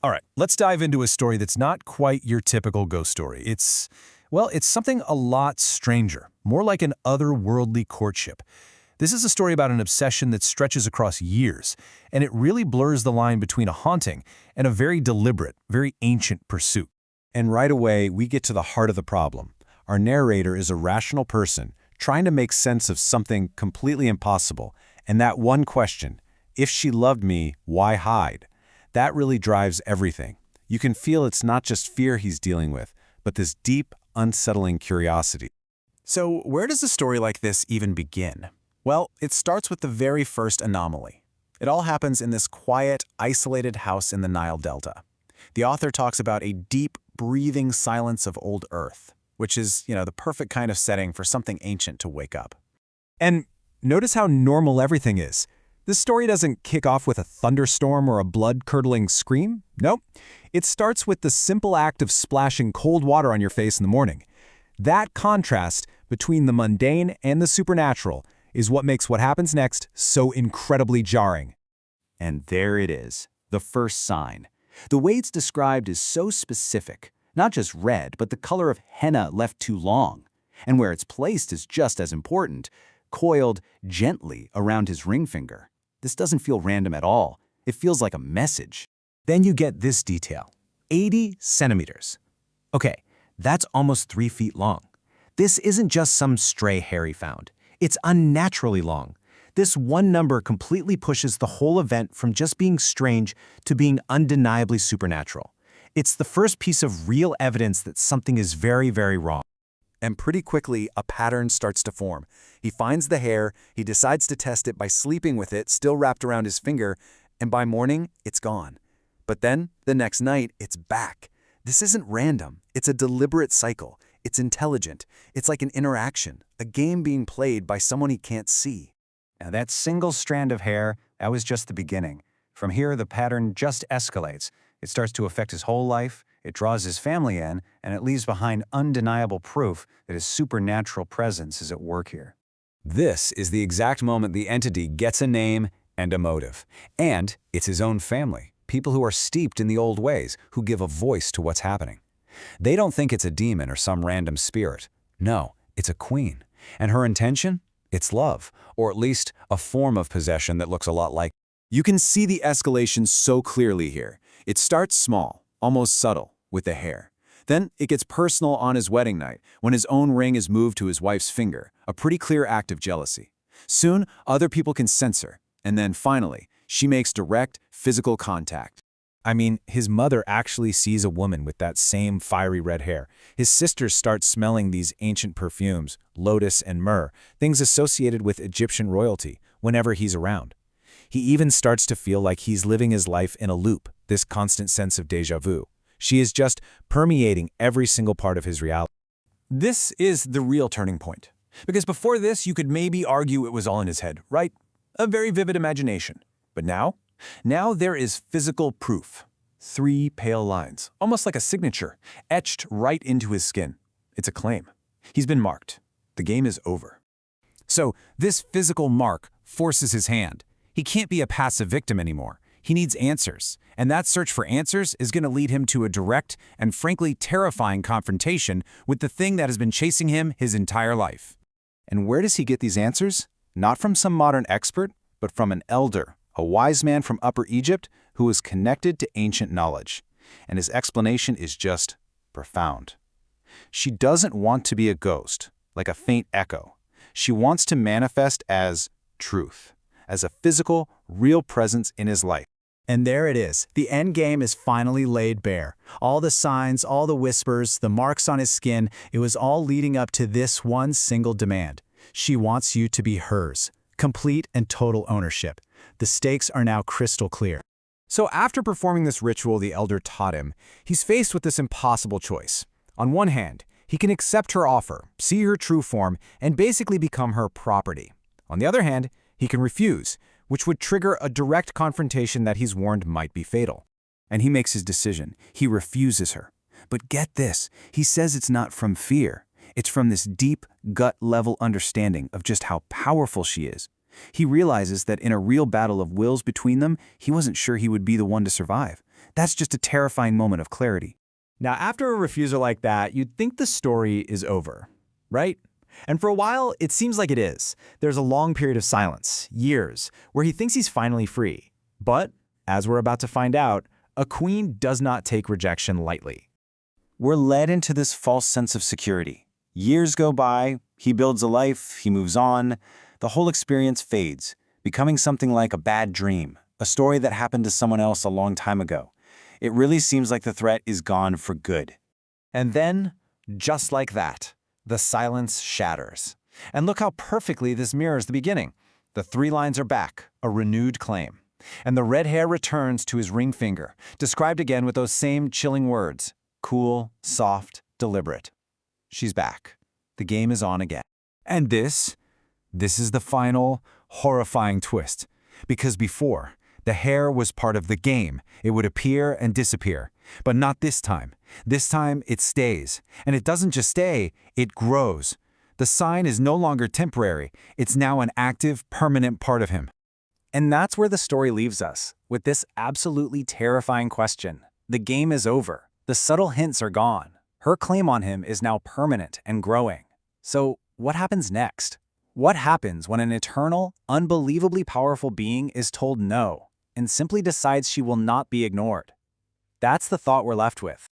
All right, let's dive into a story that's not quite your typical ghost story. It's something a lot stranger, more like an otherworldly courtship. This is a story about an obsession that stretches across years, and it really blurs the line between a haunting and a very deliberate, very ancient pursuit. And right away, we get to the heart of the problem. Our narrator is a rational person trying to make sense of something completely impossible, and that one question, if she loved me, why hide? That really drives everything. You can feel it's not just fear he's dealing with, but this deep, unsettling curiosity. So where does a story like this even begin? Well, it starts with the very first anomaly. It all happens in this quiet, isolated house in the Nile Delta. The author talks about a deep, breathing silence of old Earth, which is, the perfect kind of setting for something ancient to wake up. And notice how normal everything is. This story doesn't kick off with a thunderstorm or a blood-curdling scream. Nope. It starts with the simple act of splashing cold water on your face in the morning. That contrast between the mundane and the supernatural is what makes what happens next so incredibly jarring. And there it is, the first sign. The way it's described is so specific, not just red, but the color of henna left too long. And where it's placed is just as important, coiled gently around his ring finger. This doesn't feel random at all. It feels like a message. Then you get this detail, 80 centimeters. Okay, that's almost 3 feet long. This isn't just some stray hair he found. It's unnaturally long. This one number completely pushes the whole event from just being strange to being undeniably supernatural. It's the first piece of real evidence that something is very, very wrong. And pretty quickly, a pattern starts to form. He finds the hair, he decides to test it by sleeping with it still wrapped around his finger, and by morning, it's gone. But then, the next night, it's back. This isn't random. It's a deliberate cycle. It's intelligent. It's like an interaction, a game being played by someone he can't see. Now that single strand of hair, that was just the beginning. From here, the pattern just escalates. It starts to affect his whole life, it draws his family in, and it leaves behind undeniable proof that his supernatural presence is at work here. This is the exact moment the entity gets a name and a motive. And it's his own family, people who are steeped in the old ways, who give a voice to what's happening. They don't think it's a demon or some random spirit. No, it's a queen. And her intention? It's love, or at least a form of possession that looks a lot like. You can see the escalation so clearly here. It starts small, almost subtle, with the hair. Then it gets personal on his wedding night, when his own ring is moved to his wife's finger, a pretty clear act of jealousy. Soon, other people can sense her, and then finally, she makes direct, physical contact. I mean, his mother actually sees a woman with that same fiery red hair. His sisters start smelling these ancient perfumes, lotus and myrrh, things associated with Egyptian royalty, whenever he's around. He even starts to feel like he's living his life in a loop, this constant sense of déjà vu. She is just permeating every single part of his reality. This is the real turning point. Because before this, you could maybe argue it was all in his head, right? A very vivid imagination. But now there is physical proof. 3 pale lines, almost like a signature, etched right into his skin. It's a claim. He's been marked. The game is over. So this physical mark forces his hand. He can't be a passive victim anymore. He needs answers, and that search for answers is going to lead him to a direct and frankly terrifying confrontation with the thing that has been chasing him his entire life. And where does he get these answers? Not from some modern expert, but from an elder, a wise man from Upper Egypt who is connected to ancient knowledge. And his explanation is just profound. She doesn't want to be a ghost, like a faint echo. She wants to manifest as truth, as a physical, real presence in his life. And there it is. The end game is finally laid bare. All the signs, all the whispers, the marks on his skin, it was all leading up to this one single demand. She wants you to be hers. Complete and total ownership. The stakes are now crystal clear. So after performing this ritual the elder taught him, he's faced with this impossible choice. On one hand, he can accept her offer, see her true form, and basically become her property. On the other hand, he can refuse, which would trigger a direct confrontation that he's warned might be fatal. And he makes his decision. He refuses her. But get this, he says it's not from fear. It's from this deep, gut-level understanding of just how powerful she is. He realizes that in a real battle of wills between them, he wasn't sure he would be the one to survive. That's just a terrifying moment of clarity. Now, after a refusal like that, you'd think the story is over, right? And for a while, it seems like it is. There's a long period of silence, years, where he thinks he's finally free. But, as we're about to find out, a queen does not take rejection lightly. We're led into this false sense of security. Years go by, he builds a life, he moves on. The whole experience fades, becoming something like a bad dream, a story that happened to someone else a long time ago. It really seems like the threat is gone for good. And then, just like that, the silence shatters. And look how perfectly this mirrors the beginning. The 3 lines are back, a renewed claim. And the red hair returns to his ring finger, described again with those same chilling words. Cool, soft, deliberate. She's back. The game is on again. And this is the final, horrifying twist. Because before, the hair was part of the game. It would appear and disappear. But not this time. This time, it stays. And it doesn't just stay, it grows. The sign is no longer temporary. It's now an active, permanent part of him. And that's where the story leaves us, with this absolutely terrifying question. The game is over. The subtle hints are gone. Her claim on him is now permanent and growing. So, what happens next? What happens when an eternal, unbelievably powerful being is told no, and simply decides she will not be ignored? That's the thought we're left with.